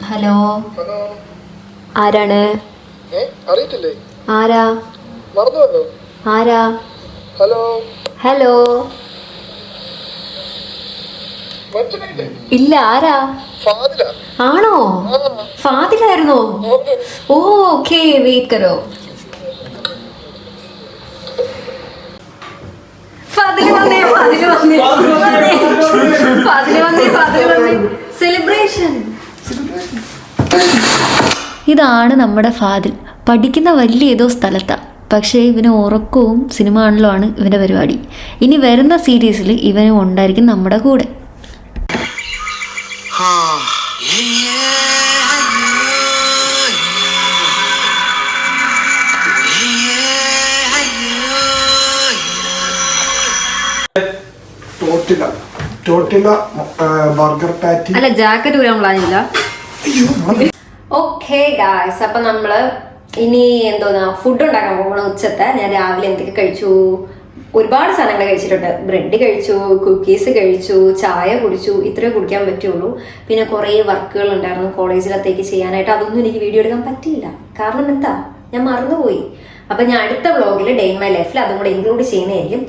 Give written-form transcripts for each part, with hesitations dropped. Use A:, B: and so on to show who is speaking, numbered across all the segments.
A: Hello ആരാണ്?
B: അറിയത്തില്ലേ?
A: ആരാ?
B: മറന്നുവല്ലോ.
A: ആരാ?
B: ഹലോ
A: ഹലോ ഇല്ല, ആരാ? ആണോ? ഫാദിലായിരുന്നോ? ഓക്കെ, വെയിറ്റ് കരോ. സെലിബ്രേഷൻ. ഇതാണ് നമ്മുടെ ഫാദിൽ. പഠിക്കുന്ന വലിയ ഏതോ സ്ഥലത്താണ്. പക്ഷേ ഇവന് ഉറക്കവും സിനിമ കാണലുമാണ് ഇവൻ്റെ പരിപാടി. ഇനി വരുന്ന സീരീസിൽ ഇവനും ഉണ്ടായിരിക്കും നമ്മുടെ കൂടെ.
B: ബർഗർ പാറ്റി
A: അല്ല, ജാക്കറ്റ് ഊരാൻ പ്ലാനില്ല. ഓക്കെ ഗായ്സ്, അപ്പൊ നമ്മള് ഇനി എന്തോന്നാ ഫുഡ് ഉണ്ടാക്കാൻ പോകണം. ഉച്ചത്തെ ഞാൻ രാവിലെ എന്തൊക്കെ കഴിച്ചു? ഒരുപാട് സാധനങ്ങൾ കഴിച്ചിട്ടുണ്ട്. ബ്രെഡ് കഴിച്ചു, കുക്കീസ് കഴിച്ചു, ചായ കുടിച്ചു. ഇത്രേ കുടിക്കാൻ പറ്റുള്ളൂ. പിന്നെ കുറേ വർക്കുകൾ ഉണ്ടായിരുന്നു കോളേജിലത്തേക്ക് ചെയ്യാനായിട്ട്. അതൊന്നും എനിക്ക് വീഡിയോ എടുക്കാൻ പറ്റില്ല. കാരണം എന്താ, ഞാൻ മറന്നുപോയി. അപ്പൊ ഞാൻ അടുത്ത വ്ളോഗിൽ ഡേ ഇൻ മൈ ലൈഫിൽ അതും കൂടെ ഇൻക്ലൂഡ് ചെയ്യുന്നതായിരിക്കും.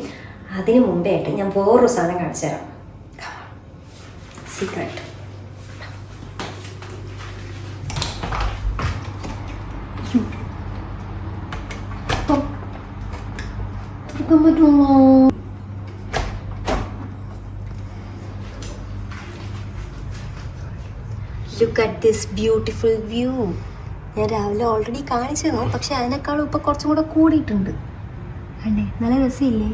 A: അതിന് മുമ്പേ ആയിട്ട് ഞാൻ വേറൊരു സാധനം കാണിച്ചു തരാം. Secret. Look at this beautiful view. ഞാൻ രാവിലെ ഓൾറെഡി കാണിച്ചിരുന്നു, പക്ഷെ അതിനേക്കാളും ഇപ്പൊ കുറച്ചും കൂടെ കൂടിയിട്ടുണ്ട്. അല്ലേ, നല്ല രസമില്ലേ?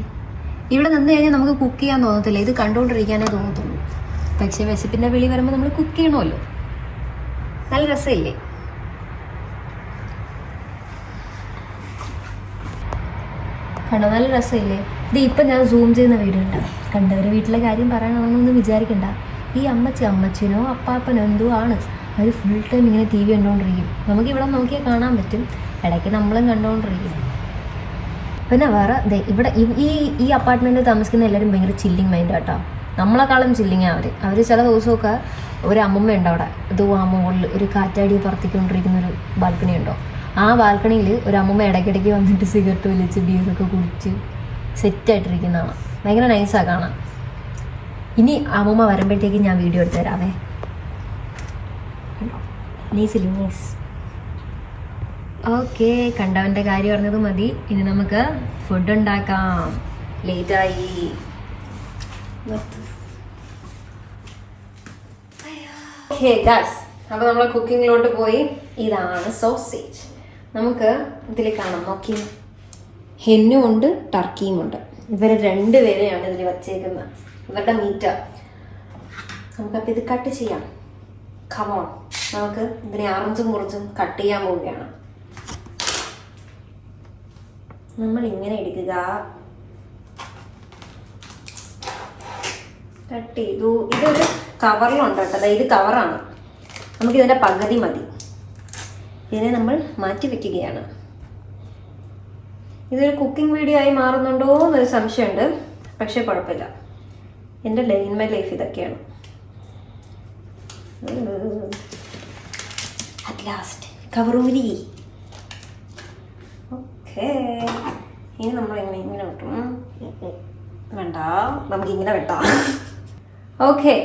A: ഇവിടെ നിന്ന് കഴിഞ്ഞാൽ നമുക്ക് കുക്ക് ചെയ്യാൻ തോന്നത്തില്ല, ഇത് കണ്ടുകൊണ്ടിരിക്കാനേ തോന്നത്തുള്ളൂ. പക്ഷെ വിശപ്പിന്റെ വിളി വരുമ്പോൾ നമ്മൾ കുക്ക് ചെയ്യണമല്ലോ. നല്ല രസമില്ലേ? കണ്ടോ, നല്ല രസമില്ലേ? ഇത് ഇപ്പം ഞാൻ സൂം ചെയ്യുന്ന വീഡിയോ ഉണ്ട്. കണ്ടവരെ വീട്ടിലെ കാര്യം പറയണമെന്നൊന്നും വിചാരിക്കണ്ട. ഈ അമ്മച്ചിനോ അപ്പാപ്പനോ എന്തോ ആണ്, അവർ ഫുൾ ടൈം ഇങ്ങനെ TV കണ്ടുകൊണ്ടിരിക്കും. നമുക്ക് ഇവിടെ നോക്കിയാൽ കാണാൻ പറ്റും, ഇടയ്ക്ക് നമ്മളും കണ്ടുകൊണ്ടിരിക്കും. പിന്നെ വേറെ ഇവിടെ ഈ അപ്പാർട്ട്മെൻറ്റിൽ താമസിക്കുന്ന എല്ലാവരും ഭയങ്കര ചില്ലിങ് മൈൻഡ് കേട്ടോ. നമ്മളെക്കാളും ചില്ലിങ്ങാണ് അവർ. ചില ദിവസമൊക്കെ ഒരു അമ്മമ്മ ഉണ്ട് അവിടെ. ഇത് ആ മുകളിൽ ഒരു കാറ്റാടി പറത്തിക്കൊണ്ടിരിക്കുന്നൊരു ബാൽക്കണി ഉണ്ടോ, ആ ബാൽക്കണിയിൽ ഒരു അമ്മമ്മ ഇടയ്ക്കിടയ്ക്ക് വന്നിട്ട് സിഗരറ്റ് വലിച്ച് ബിയറൊക്കെ കുടിച്ച് സെറ്റായിട്ടിരിക്കുന്നതാണ്. ഭയങ്കര നൈസാണ് കാണാൻ. ഇനി അമ്മമ്മ വരുമ്പോഴത്തേക്ക് ഞാൻ വീഡിയോ എടുത്ത് തരാവേ. നൈസില്ലേ, നൈസ്. ഓക്കെ, കണ്ടവൻ്റെ കാര്യം പറഞ്ഞത് മതി. ഇനി നമുക്ക് ഫുഡ് ഉണ്ടാക്കാം. ലേറ്റായി. ഓക്കെ ഗായ്സ്, അപ്പോൾ നമ്മൾ കുക്കിങ്ങിലോട്ട് പോയി. ഇതാണ് സോസേജ്. നമുക്ക് ഇതിൽ കാണാം, നോക്കി. ഹെന്നും ഉണ്ട്, ടർക്കിയും ഉണ്ട്. ഇവരെ രണ്ടുപേരെയാണ് ഇതിൽ വച്ചേക്കുന്നത്. ഇവരുടെ മീറ്റാ. നമുക്കപ്പോൾ ഇത് കട്ട് ചെയ്യാം. കമോൺ, നമുക്ക് ഇതിനെ അറഞ്ചും മുറിച്ചും കട്ട് ചെയ്യാൻ പോവുകയാണ്. നമ്മൾ ഇങ്ങനെ എടുക്കുക, കട്ട് ചെയ്തു. ഇതൊരു കവറിലുണ്ട് കേട്ടോ. ഇത് കവറാണ്. നമുക്കിതിൻ്റെ പകുതി മതി. ഇതിനെ നമ്മൾ മാറ്റി വെക്കുകയാണ്. ഇതൊരു കുക്കിംഗ് വീഡിയോ ആയി മാറുന്നുണ്ടോ എന്നൊരു സംശയമുണ്ട്, പക്ഷേ കുഴപ്പമില്ല. എൻ്റെ ഡേ ഇൻ മൈ ലൈഫ് ഇതൊക്കെയാണ്. അറ്റ് ലാസ്റ്റ് കവറൂരി. ഓക്കെ, ഇനി നമ്മൾ ഇങ്ങനെ വെട്ടും. വേണ്ട, നമുക്കിങ്ങനെ വെട്ടാം. ഓക്കെ,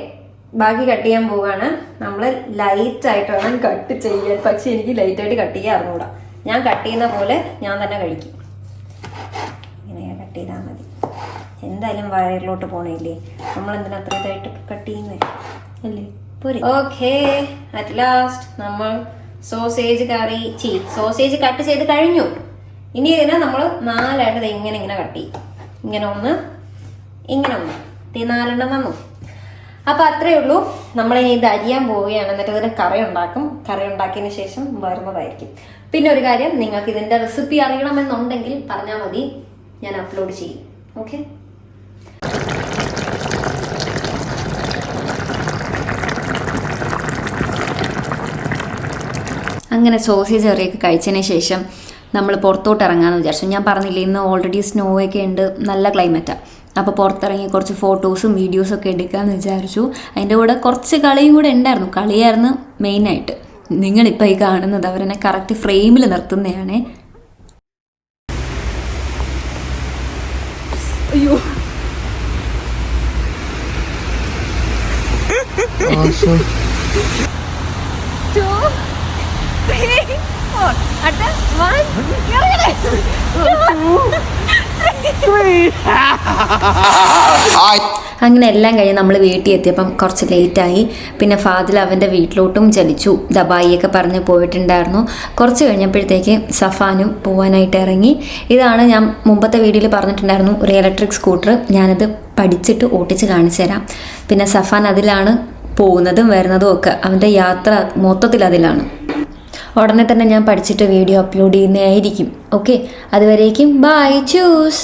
A: ബാക്കി കട്ട് ചെയ്യാൻ പോവുകയാണ്. നമ്മൾ ലൈറ്റായിട്ട് വേണം കട്ട് ചെയ്യാൻ. പക്ഷെ എനിക്ക് ലൈറ്റായിട്ട് കട്ട് ചെയ്യാൻ അറിഞ്ഞൂടാ. ഞാൻ കട്ട് ചെയ്യുന്ന പോലെ ഞാൻ തന്നെ കഴിക്കും. ഇങ്ങനെ കട്ട് ചെയ്താൽ മതി. എന്തായാലും വയറിലോട്ട് പോണില്ലേ, നമ്മളെന്തിനാ അത്ര ഇതായിട്ടൊക്കെ കട്ട് ചെയ്യുന്നേ അല്ലേ? പോരെ. ഓക്കെ, അറ്റ് ലാസ്റ്റ് നമ്മൾ സോസേജ് കട്ട് ചെയ്ത് കഴിഞ്ഞു. ഇനി ഇതിനെ നമ്മൾ 4 ആയിട്ട് ഇങ്ങനെ കട്ട് ചെയ്യും. ഇങ്ങനെ ഒന്ന്, ഇങ്ങനെ ഒന്ന്, 4 തന്നു. അപ്പം അത്രയേ ഉള്ളൂ. നമ്മളിനി ഇത് അരിയാൻ പോവുകയാണ്. എന്നിട്ട് ഇതിന് കറി ഉണ്ടാക്കും. കറി ഉണ്ടാക്കിയതിന് ശേഷം വരുന്നതായിരിക്കും. പിന്നെ ഒരു കാര്യം, നിങ്ങൾക്ക് ഇതിൻ്റെ റെസിപ്പി അറിയണമെന്നുണ്ടെങ്കിൽ പറഞ്ഞാൽ മതി, ഞാൻ അപ്ലോഡ് ചെയ്യും. ഓക്കെ, അങ്ങനെ സോസേജ് കറിയൊക്കെ കഴിച്ചതിന് ശേഷം നമ്മൾ പുറത്തോട്ട് ഇറങ്ങാമെന്ന് വിചാരിച്ചു. ഞാൻ പറഞ്ഞില്ലേ, ഇന്ന് ഓൾറെഡി സ്നോ ഒക്കെ ഉണ്ട്, നല്ല ക്ലൈമറ്റാണ്. അപ്പോൾ പുറത്തിറങ്ങി കുറച്ച് ഫോട്ടോസും വീഡിയോസൊക്കെ എടുക്കാമെന്ന് വിചാരിച്ചു. അതിൻ്റെ കൂടെ കുറച്ച് കളിയും കൂടെ ഉണ്ടായിരുന്നു. കളിയായിരുന്നു മെയിനായിട്ട്. നിങ്ങളിപ്പോൾ ഈ കാണുന്നത് അവരെന്നെ കറക്റ്റ് ഫ്രെയിമിൽ നിർത്തുന്നതാണേ. അയ്യോ അങ്ങനെ എല്ലാം കഴിഞ്ഞ് നമ്മൾ വീട്ടിൽ എത്തിയപ്പം കുറച്ച് ലേറ്റായി. പിന്നെ ഫാദിൽ അവൻ്റെ വീട്ടിലോട്ടും ചലിച്ചു. ദബായിയൊക്കെ പറഞ്ഞ് പോയിട്ടുണ്ടായിരുന്നു. കുറച്ച് കഴിഞ്ഞപ്പോഴത്തേക്ക് സഫാനും പോകാനായിട്ട് ഇറങ്ങി. ഇതാണ് ഞാൻ മുമ്പത്തെ വീഡിയോയിൽ പറഞ്ഞിട്ടുണ്ടായിരുന്നു, ഒരു ഇലക്ട്രിക് സ്കൂട്ടർ. ഞാനത് പഠിച്ചിട്ട് ഓട്ടിച്ച് കാണിച്ചു തരാം. പിന്നെ സഫാൻ അതിലാണ് പോകുന്നതും വരുന്നതും ഒക്കെ. അവൻ്റെ യാത്ര മൊത്തത്തിൽ അതിലാണ്. ഉടനെ തന്നെ ഞാൻ പഠിച്ചിട്ട് വീഡിയോ അപ്ലോഡ് ചെയ്യുന്നതായിരിക്കും. ഓക്കെ, അതുവരേക്കും ബൈ, ചൂസ്.